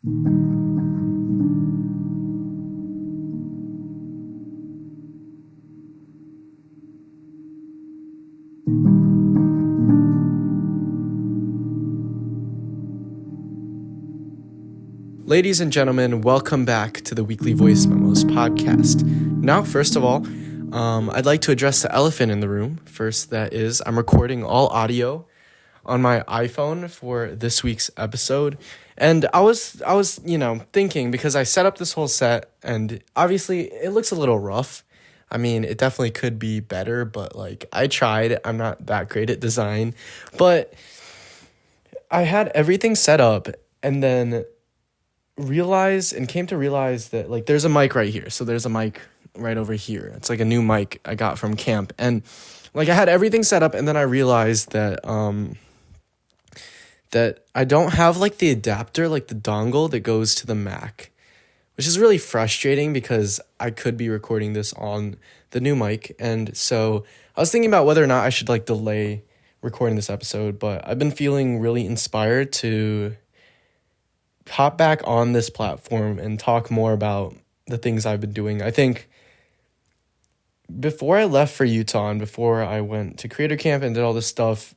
Ladies and gentlemen, welcome back to the Weekly Voice Memos podcast. Now, first of all, I'd like to address the elephant in the room. First, that is, I'm recording all audio on my iPhone for this week's episode. And I was thinking, because I set up this whole set, and obviously it looks a little rough. I mean, it definitely could be better, but I tried. I'm not that great at design. But I had everything set up, and then came to realize that there's a mic right here. So there's a mic right over here. It's a new mic I got from camp. And I had everything set up, and then I realized that that I don't have the adapter, the dongle that goes to the Mac, which is really frustrating because I could be recording this on the new mic. And so I was thinking about whether or not I should delay recording this episode, but I've been feeling really inspired to hop back on this platform and talk more about the things I've been doing. I think before I left for Utah and before I went to creator camp and did all this stuff,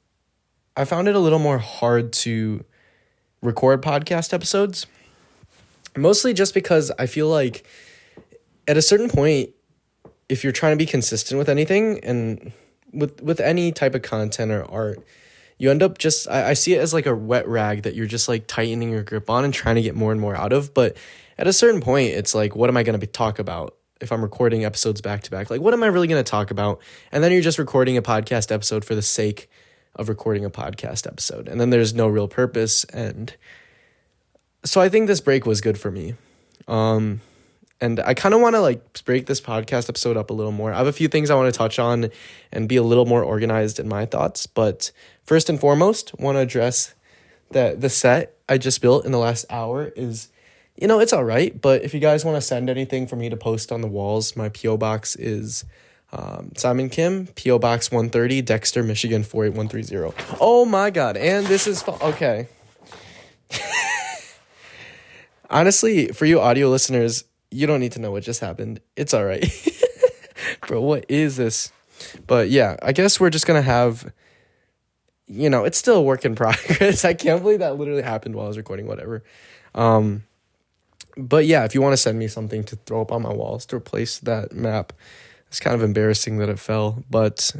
I found it a little more hard to record podcast episodes, mostly just because I feel like at a certain point, if you're trying to be consistent with anything and with any type of content or art, you end up I see it as a wet rag that you're just tightening your grip on and trying to get more and more out of. But at a certain point, it's what am I going to talk about if I'm recording episodes back to back? What am I really going to talk about? And then you're just recording a podcast episode for the sake of recording a podcast episode. And then there's no real purpose. And so I think this break was good for me. And I kind of want to break this podcast episode up a little more. I have a few things I want to touch on and be a little more organized in my thoughts. But first and foremost, want to address that the set I just built in the last hour is, it's all right. But if you guys want to send anything for me to post on the walls, my P.O. Box is Simon Kim, P.O. Box 130, Dexter, Michigan 48130. Oh my God. And this is, okay. Honestly, for you audio listeners, you don't need to know what just happened. It's all right. Bro, what is this? But yeah, I guess we're just going to have, it's still a work in progress. I can't believe that literally happened while I was recording, whatever. But yeah, if you want to send me something to throw up on my walls to replace that map, it's kind of embarrassing that it fell. But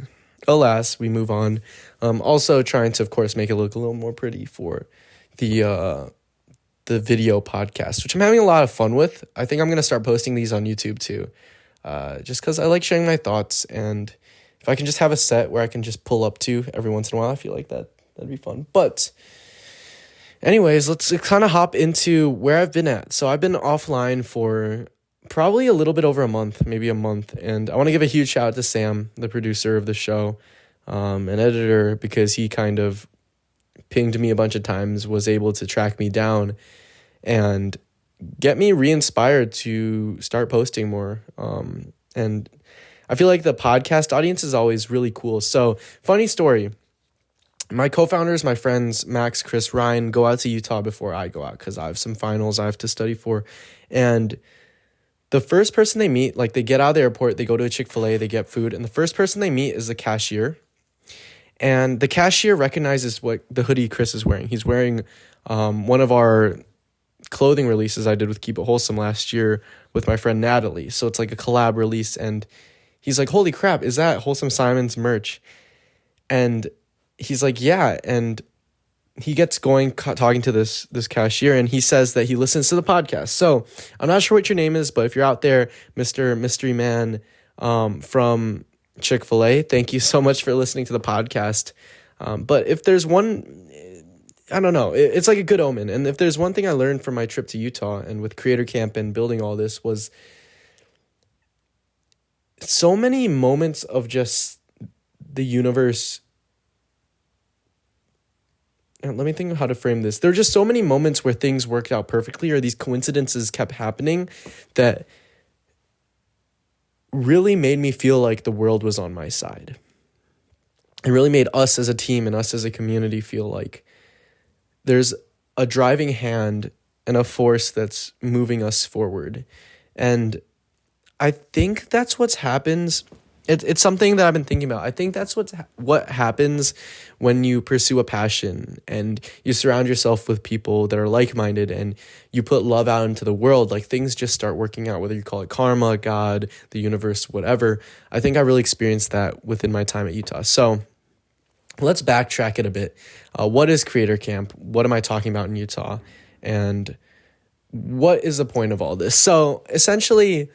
alas, we move on. Also trying to, of course, make it look a little more pretty for the video podcast, which I'm having a lot of fun with. I think I'm going to start posting these on YouTube too, just because I like sharing my thoughts. And if I can just have a set where I can just pull up to every once in a while, I feel like that'd be fun. But anyways, let's kind of hop into where I've been at. So I've been offline for probably a little bit over a month, maybe a month. And I want to give a huge shout out to Sam, the producer of the show, an editor, because he kind of pinged me a bunch of times, was able to track me down and get me re-inspired to start posting more. And I feel like the podcast audience is always really cool. So funny story, my co-founders, my friends, Max, Chris, Ryan, go out to Utah before I go out because I have some finals I have to study for. And the first person they meet, they get out of the airport, they go to a Chick-fil-A, they get food. And the first person they meet is the cashier. And the cashier recognizes what the hoodie Chris is wearing. He's wearing one of our clothing releases I did with Keep It Wholesome last year with my friend Natalie. So it's a collab release. And he's like, holy crap, is that Wholesome Simon's merch? And he's like, yeah. And he gets going talking to this cashier, and he says that he listens to the podcast. So I'm not sure what your name is, but if you're out there, Mr. Mystery Man from Chick-fil-A, thank you so much for listening to the podcast. But if there's one, I don't know, it's a good omen. And if there's one thing I learned from my trip to Utah and with Creator Camp and building all this was so many moments of just the universe. And let me think of how to frame this. There are just so many moments where things worked out perfectly, or these coincidences kept happening that really made me feel like the world was on my side. It really made us as a team and us as a community feel like there's a driving hand and a force that's moving us forward. And I think that's what happens. It's something that I've been thinking about. I think that's what happens when you pursue a passion and you surround yourself with people that are like-minded and you put love out into the world. Like, things just start working out, whether you call it karma, God, the universe, whatever. I think I really experienced that within my time at Utah. So let's backtrack it a bit. What is Creator Camp? What am I talking about in Utah? And what is the point of all this? So essentially,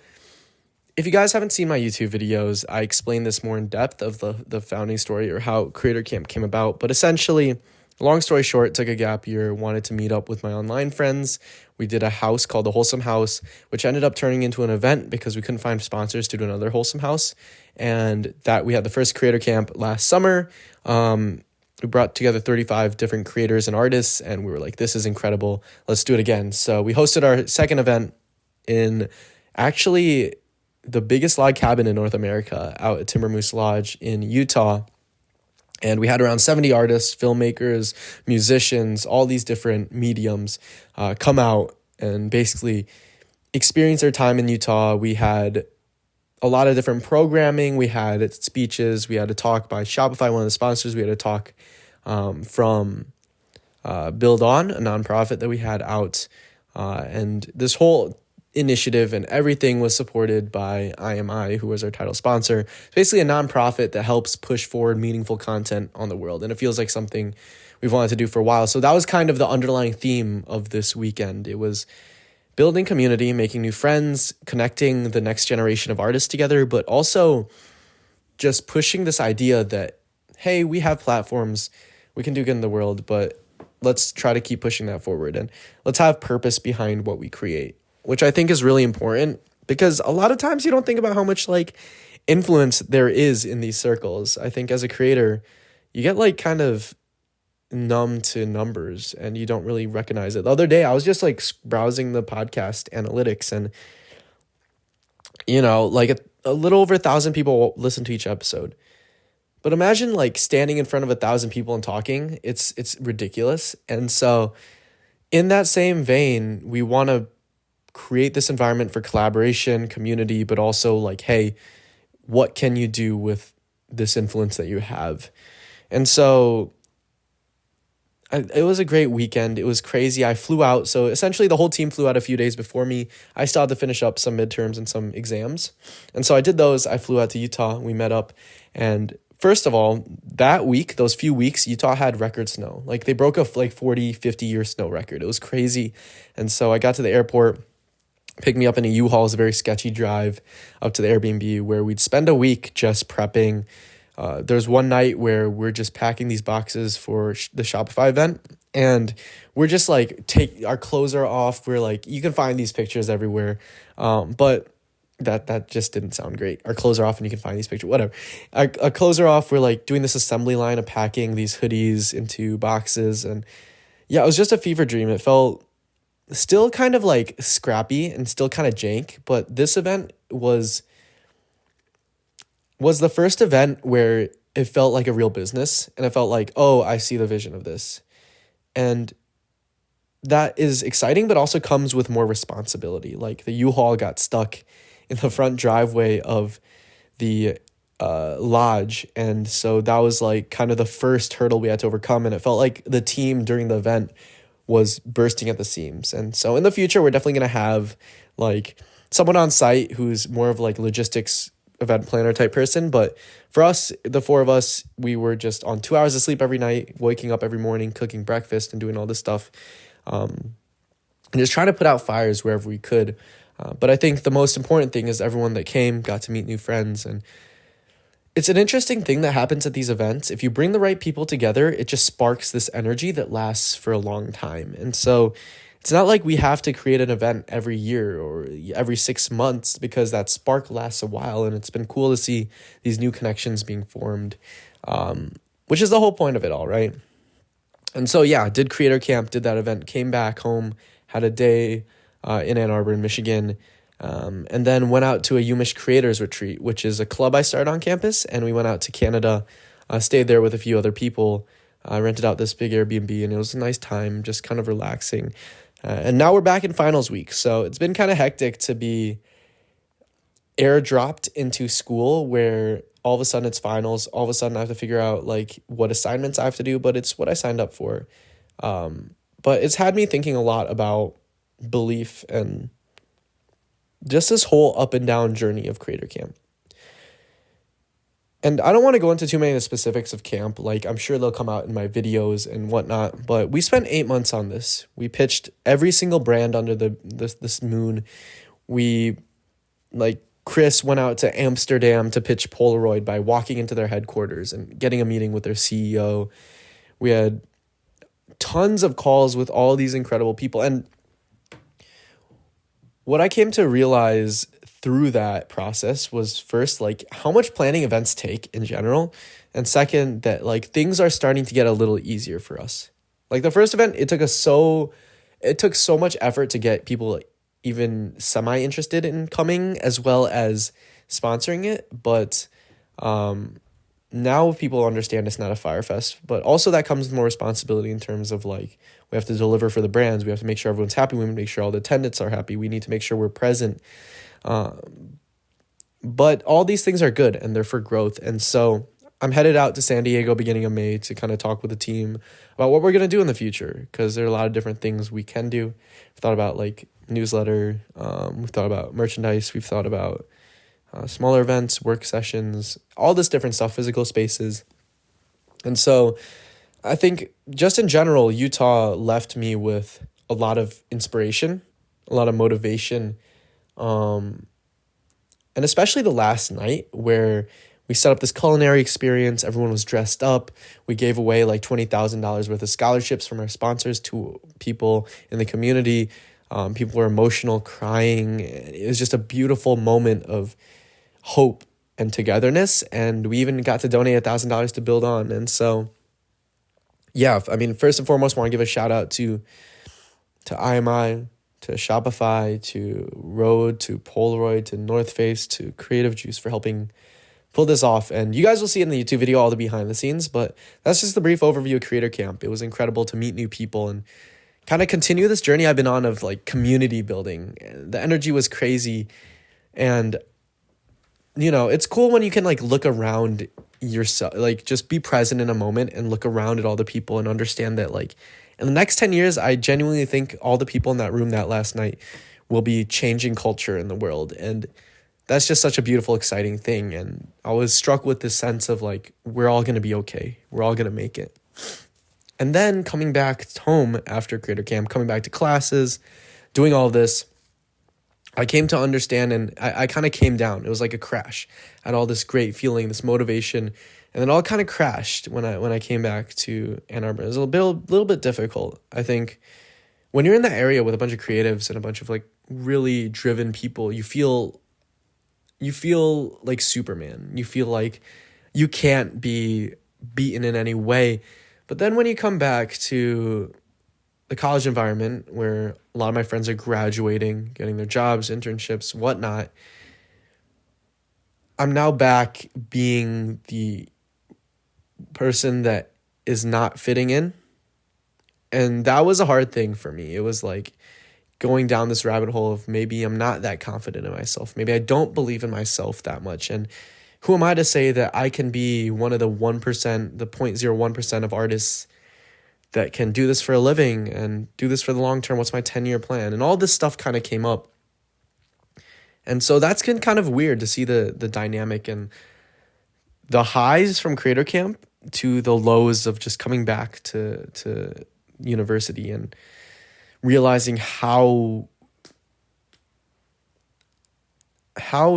if you guys haven't seen my YouTube videos, I explain this more in depth of the founding story or how Creator Camp came about. But essentially, long story short, took a gap year, wanted to meet up with my online friends. We did a house called the Wholesome House, which ended up turning into an event because we couldn't find sponsors to do another Wholesome House. And that we had the first Creator Camp last summer. We brought together 35 different creators and artists, and we were like, this is incredible. Let's do it again. So we hosted our second event in actually the biggest log cabin in North America, out at Timber Moose Lodge in Utah. And we had around 70 artists, filmmakers, musicians, all these different mediums come out and basically experience their time in Utah. We had a lot of different programming. We had speeches. We had a talk by Shopify, one of the sponsors. We had a talk from Build On, a nonprofit that we had out. And this whole initiative and everything was supported by IMI, who was our title sponsor. It's basically a nonprofit that helps push forward meaningful content on the world. And it feels like something we've wanted to do for a while. So that was kind of the underlying theme of this weekend. It was building community, making new friends, connecting the next generation of artists together, but also just pushing this idea that, hey, we have platforms, we can do good in the world, but let's try to keep pushing that forward and let's have purpose behind what we create, which I think is really important because a lot of times you don't think about how much like influence there is in these circles. I think as a creator, you get like kind of numb to numbers and you don't really recognize it. The other day, I was just like browsing the podcast analytics and, you know, like a little over 1,000 people listen to each episode. But imagine like standing in front of 1,000 people and talking. It's ridiculous. And so in that same vein, we want to create this environment for collaboration, community, but also like, hey, what can you do with this influence that you have? And so it was a great weekend. It was crazy. I flew out. So essentially the whole team flew out a few days before me. I still had to finish up some midterms and some exams. And so I did those. I flew out to Utah. We met up. And first of all, that week, those few weeks, Utah had record snow. Like they broke a like 40, 50-year snow record. It was crazy. And so I got to the airport, picked me up in a U-Haul. It was a very sketchy drive up to the Airbnb where we'd spend a week just prepping. There's one night where we're just packing these boxes for the Shopify event, and we're just like, our clothes are off. We're like, you can find these pictures everywhere, but that just didn't sound great. Our clothes are off and you can find these pictures, whatever. Our clothes are off. We're like doing this assembly line of packing these hoodies into boxes, and yeah, it was just a fever dream. It felt still kind of like scrappy and still kind of jank, but this event was the first event where it felt like a real business, and it felt like, oh, I see the vision of this. And that is exciting, but also comes with more responsibility. Like the U-Haul got stuck in the front driveway of the lodge, and so that was like kind of the first hurdle we had to overcome, and it felt like the team during the event was bursting at the seams. And so in the future, we're definitely going to have like someone on site who's more of like logistics event planner type person. But for us, the four of us, we were just on 2 hours of sleep every night, waking up every morning, cooking breakfast and doing all this stuff. And just trying to put out fires wherever we could. But I think the most important thing is everyone that came got to meet new friends. And it's an interesting thing that happens at these events. If you bring the right people together, it just sparks this energy that lasts for a long time. And so it's not like we have to create an event every year or every 6 months, because that spark lasts a while, and it's been cool to see these new connections being formed, which is the whole point of it all, right? And so, yeah, did Creator Camp, did that event, came back home, had a day in Ann Arbor in Michigan, and then went out to a UMich Creators Retreat, which is a club I started on campus, and we went out to Canada, stayed there with a few other people, rented out this big Airbnb, and it was a nice time, just kind of relaxing. And now we're back in finals week. So it's been kind of hectic to be airdropped into school where all of a sudden it's finals. All of a sudden I have to figure out like what assignments I have to do, but it's what I signed up for. But it's had me thinking a lot about belief and just this whole up and down journey of Creator Camp. And I don't want to go into too many of the specifics of camp. Like, I'm sure they'll come out in my videos and whatnot. But we spent 8 months on this. We pitched every single brand under this moon. We, like, Chris went out to Amsterdam to pitch Polaroid by walking into their headquarters and getting a meeting with their CEO. We had tons of calls with all these incredible people. And what I came to realize through that process was first, like, how much planning events take in general. And second, that like things are starting to get a little easier for us. Like the first event, it took so much effort to get people even semi-interested in coming as well as sponsoring it. But now people understand it's not a fire fest, but also that comes with more responsibility in terms of like, we have to deliver for the brands. We have to make sure everyone's happy. We need to make sure all the attendants are happy. We need to make sure we're present. But all these things are good and they're for growth. And so I'm headed out to San Diego beginning of May to kind of talk with the team about what we're going to do in the future, because there are a lot of different things we can do. We've thought about like newsletter. We've thought about merchandise. We've thought about smaller events, work sessions, all this different stuff, physical spaces. And so I think just in general, Utah left me with a lot of inspiration, a lot of motivation, and especially the last night where we set up this culinary experience. Everyone was dressed up. We gave away like $20,000 worth of scholarships from our sponsors to people in the community. People were emotional, crying. It was just a beautiful moment of hope and togetherness. And we even got to donate $1,000 to build on. And so, yeah, I mean, first and foremost, I want to give a shout out to IMI, to Shopify, to Rode, to Polaroid, to North Face, to Creative Juice for helping pull this off. And you guys will see in the YouTube video all the behind the scenes, but that's just the brief overview of Creator Camp. It was incredible to meet new people and kind of continue this journey I've been on of like community building. The energy was crazy. And, you know, it's cool when you can like look around yourself, like just be present in a moment and look around at all the people and understand that like in the next 10 years, I genuinely think all the people in that room that last night will be changing culture in the world. And that's just such a beautiful, exciting thing. And I was struck with this sense of like, we're all going to be okay. We're all going to make it. And then coming back home after Creator Camp, coming back to classes, doing all of this, I came to understand, and I kind of came down. It was like a crash. I had all this great feeling, this motivation, and it all kind of crashed when I came back to Ann Arbor. It was a little bit difficult. I think when you're in that area with a bunch of creatives and a bunch of like really driven people, you feel like Superman. You feel like you can't be beaten in any way. But then when you come back to the college environment where a lot of my friends are graduating, getting their jobs, internships, whatnot, I'm now back being the person that is not fitting in. And that was a hard thing for me. It was like going down this rabbit hole of maybe I'm not that confident in myself. Maybe I don't believe in myself that much. And who am I to say that I can be one of the 1%, the 0.01% of artists that can do this for a living and do this for the long term? What's my 10-year plan? And all this stuff kind of came up. And so that's been kind of weird to see the dynamic and the highs from Creator Camp to the lows of just coming back to university and realizing how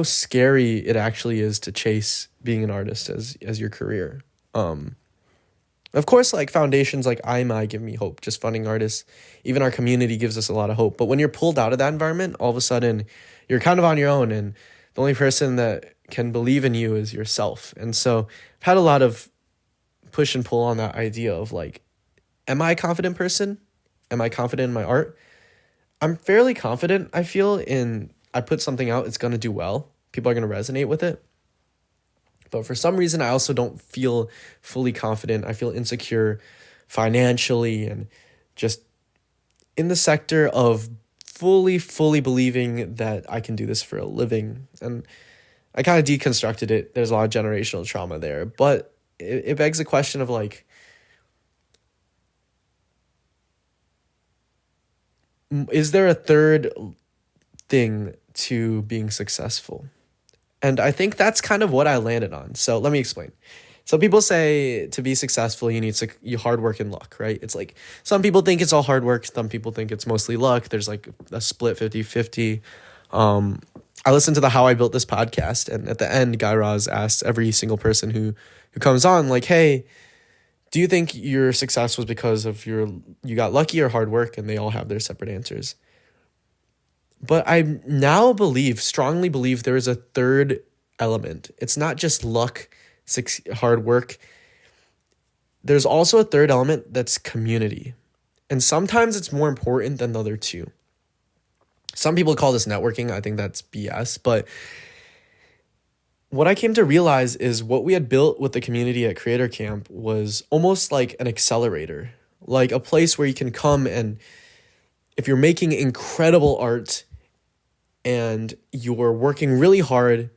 scary it actually is to chase being an artist as your career. Of course, like foundations like IMI give me hope, just funding artists. Even our community gives us a lot of hope. But when you're pulled out of that environment, all of a sudden you're kind of on your own, and the only person that can believe in you is yourself. And so I've had a lot of push and pull on that idea of like, am I a confident person? Am I confident in my art? I'm fairly confident, I feel, I put something out, it's going to do well. People are going to resonate with it. But for some reason, I also don't feel fully confident. I feel insecure financially and just in the sector of fully believing that I can do this for a living. And I kind of deconstructed it. There's a lot of generational trauma there, but it begs the question of like, is there a third thing to being successful? And I think that's kind of what I landed on. So let me explain. So people say to be successful, you need you hard work and luck, right? It's like some people think it's all hard work. Some people think it's mostly luck. There's like a split 50-50. I listened to the How I Built This podcast, and at the end, Guy Raz asked every single person who comes on, like, hey, do you think your success was because of you got lucky or hard work? And they all have their separate answers. But I now strongly believe there is a third element. It's not just luck, hard work. There's also a third element that's community. And sometimes it's more important than the other two. Some people call this networking. I think that's BS. But what I came to realize is what we had built with the community at Creator Camp was almost like an accelerator, like a place where you can come and if you're making incredible art and you're working really hard,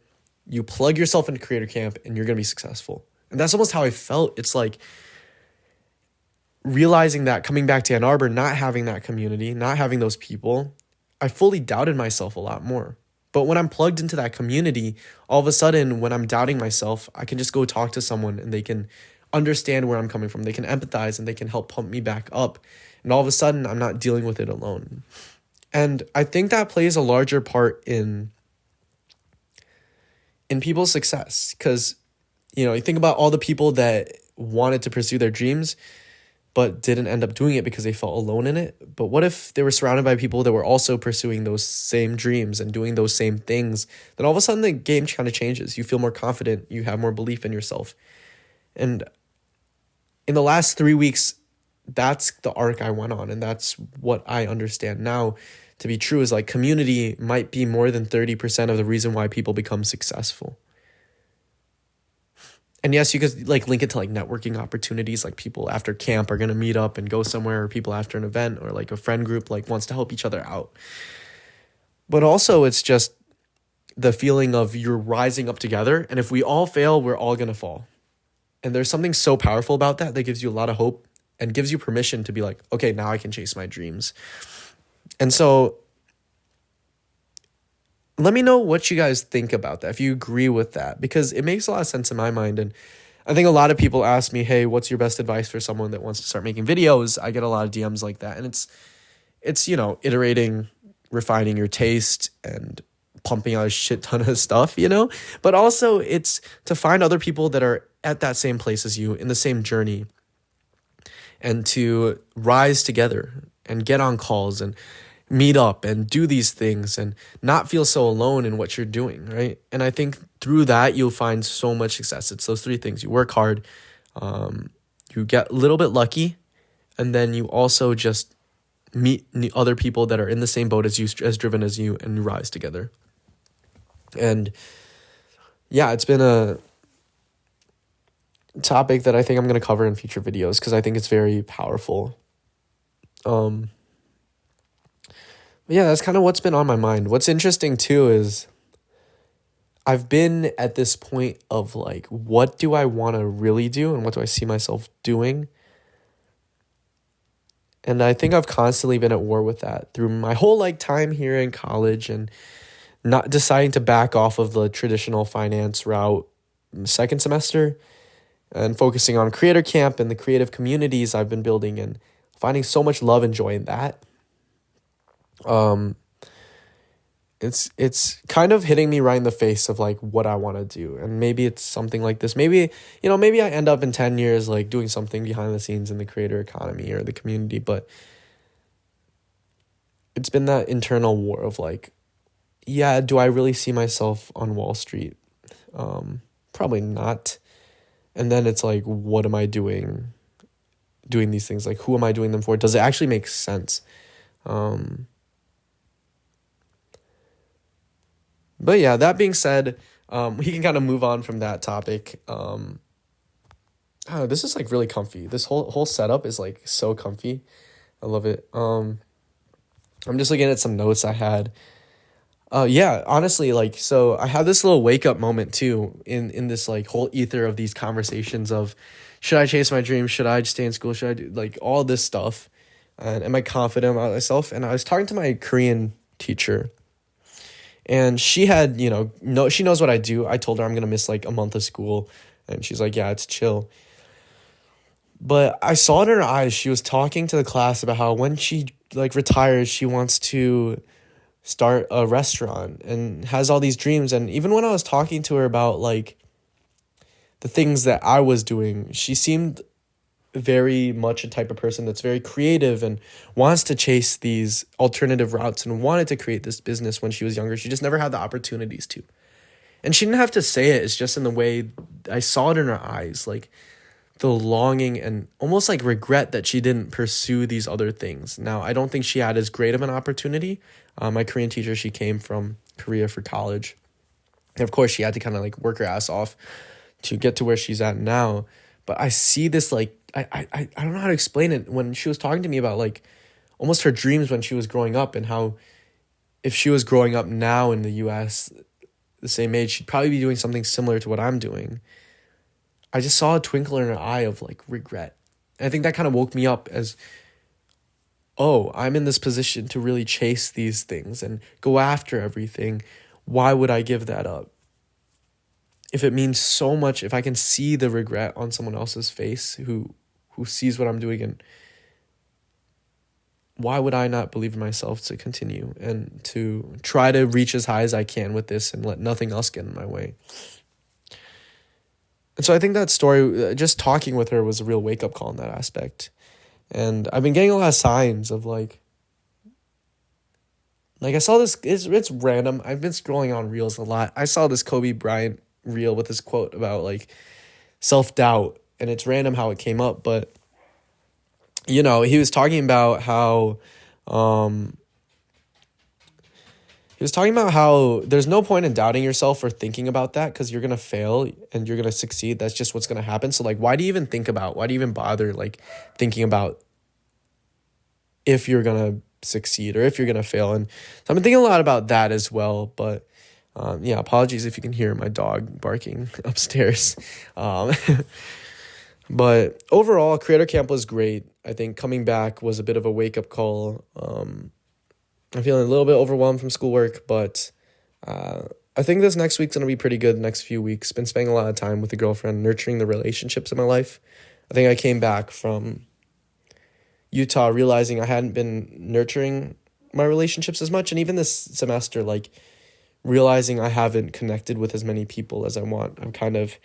you plug yourself into Creator Camp and you're going to be successful. And that's almost how I felt. It's like realizing that coming back to Ann Arbor, not having that community, not having those people, I fully doubted myself a lot more. But when I'm plugged into that community, all of a sudden, when I'm doubting myself, I can just go talk to someone and they can understand where I'm coming from. They can empathize and they can help pump me back up. And all of a sudden, I'm not dealing with it alone. And I think that plays a larger part in people's success. Because, you think about all the people that wanted to pursue their dreams, but didn't end up doing it because they felt alone in it. But what if they were surrounded by people that were also pursuing those same dreams and doing those same things? Then all of a sudden the game kind of changes. You feel more confident. You have more belief in yourself. And in the last 3 weeks, that's the arc I went on. And that's what I understand now to be true, is like community might be more than 30% of the reason why people become successful. And yes, you could like link it to like networking opportunities, like people after camp are going to meet up and go somewhere, or people after an event, or like a friend group like wants to help each other out. But also it's just the feeling of you're rising up together. And if we all fail, we're all going to fall. And there's something so powerful about that gives you a lot of hope and gives you permission to be like, okay, now I can chase my dreams. And so let me know what you guys think about that, if you agree with that, because it makes a lot of sense in my mind. And I think a lot of people ask me, hey, what's your best advice for someone that wants to start making videos? I get a lot of DMs like that. And it's iterating, refining your taste and pumping out a shit ton of stuff, but also it's to find other people that are at that same place as you in the same journey and to rise together and get on calls and meet up and do these things and not feel so alone in what you're doing, right? And I think through that, you'll find so much success. It's those three things. You work hard, you get a little bit lucky, and then you also just meet other people that are in the same boat as you, as driven as you, and you rise together. And yeah, it's been a topic that I think I'm going to cover in future videos because I think it's very powerful. Yeah, that's kind of what's been on my mind. What's interesting too is I've been at this point of like, what do I want to really do and what do I see myself doing? And I think I've constantly been at war with that through my whole like time here in college and not deciding to back off of the traditional finance route second semester and focusing on Creator Camp and the creative communities I've been building and finding so much love and joy in that. It's kind of hitting me right in the face of like what I want to do. And maybe it's something like this. Maybe I end up in 10 years like doing something behind the scenes in the creator economy or the community, but it's been that internal war of like, yeah, do I really see myself on Wall Street? Probably not. And then it's like, what am I doing these things? Like, who am I doing them for? Does it actually make sense? But yeah, that being said, we can kind of move on from that topic. This is like really comfy. This whole setup is like so comfy. I love it. I'm just looking at some notes I had. Yeah, honestly, like, so I had this little wake up moment too in this like whole ether of these conversations of, should I chase my dreams? Should I stay in school? Should I do like all this stuff? And am I confident about myself? And I was talking to my Korean teacher, and she had, no, she knows what I do. I told her I'm gonna miss like a month of school, and she's like, yeah, it's chill. But I saw it in her eyes. She was talking to the class about how when she like retires, she wants to start a restaurant and has all these dreams. And even when I was talking to her about like the things that I was doing, she seemed very much a type of person that's very creative and wants to chase these alternative routes and wanted to create this business when she was younger. She just never had the opportunities to. And she didn't have to say it. It's just in the way I saw it in her eyes, like the longing and almost like regret that she didn't pursue these other things. Now, I don't think she had as great of an opportunity. My Korean teacher, she came from Korea for college. And of course, she had to kind of like work her ass off to get to where she's at now. But I see this like, I don't know how to explain it. When she was talking to me about like almost her dreams when she was growing up, and how if she was growing up now in the US, the same age, she'd probably be doing something similar to what I'm doing. I just saw a twinkle in her eye of like regret. And I think that kind of woke me up as, oh, I'm in this position to really chase these things and go after everything. Why would I give that up? If it means so much, if I can see the regret on someone else's face who sees what I'm doing, and why would I not believe in myself to continue and to try to reach as high as I can with this and let nothing else get in my way? And so I think that story, just talking with her, was a real wake-up call in that aspect. And I've been getting a lot of signs of like I saw this, it's random. I've been scrolling on Reels a lot. I saw this Kobe Bryant reel with this quote about like self-doubt, and it's random how it came up, but he was talking about how there's no point in doubting yourself or thinking about that, because you're going to fail and you're going to succeed. That's just what's going to happen. So like, why do you even bother like thinking about if you're going to succeed or if you're going to fail? And so I've been thinking a lot about that as well. But apologies if you can hear my dog barking upstairs. But overall, Creator Camp was great. I think coming back was a bit of a wake-up call. I'm feeling a little bit overwhelmed from schoolwork, but I think this next week's going to be pretty good. The next few weeks, been spending a lot of time with the girlfriend, nurturing the relationships in my life. I think I came back from Utah realizing I hadn't been nurturing my relationships as much. And even this semester, like realizing I haven't connected with as many people as I want. I'm kind of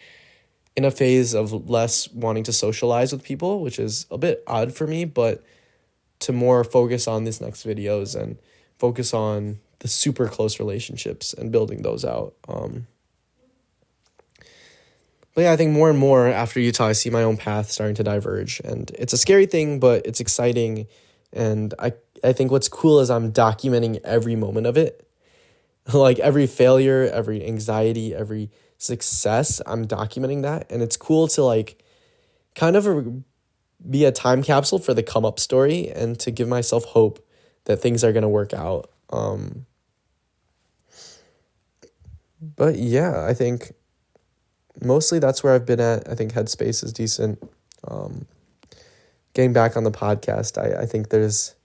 in a phase of less wanting to socialize with people, which is a bit odd for me, but to more focus on these next videos and focus on the super close relationships and building those out. But yeah, I think more and more after Utah, I see my own path starting to diverge, and it's a scary thing, but it's exciting. And I think what's cool is I'm documenting every moment of it. Like every failure, every anxiety, every success, I'm documenting that. And it's cool to like kind of be a time capsule for the come up story and to give myself hope that things are going to work out. But yeah, I think mostly that's where I've been at. I think Headspace is decent. Getting back on the podcast, I think there's...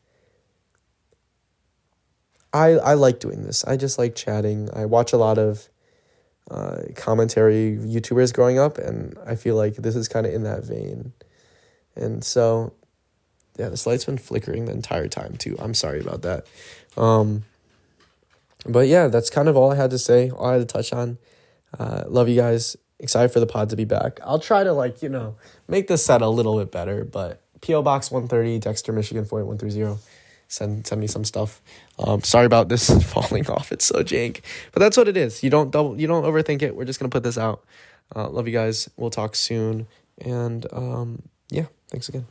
I like doing this. I just like chatting. I watch a lot of commentary YouTubers growing up, and I feel like this is kind of in that vein. And so, yeah, this light's been flickering the entire time too. I'm sorry about that. But yeah, that's kind of all I had to say, all I had to touch on. Love you guys. Excited for the pod to be back. I'll try to make this set a little bit better, but P.O. Box 130, Dexter, Michigan 48130. Send me some stuff. Sorry about this falling off. It's so jank, but that's what it is. You don't overthink it. We're just gonna put this out. Love you guys. We'll talk soon. And yeah, thanks again.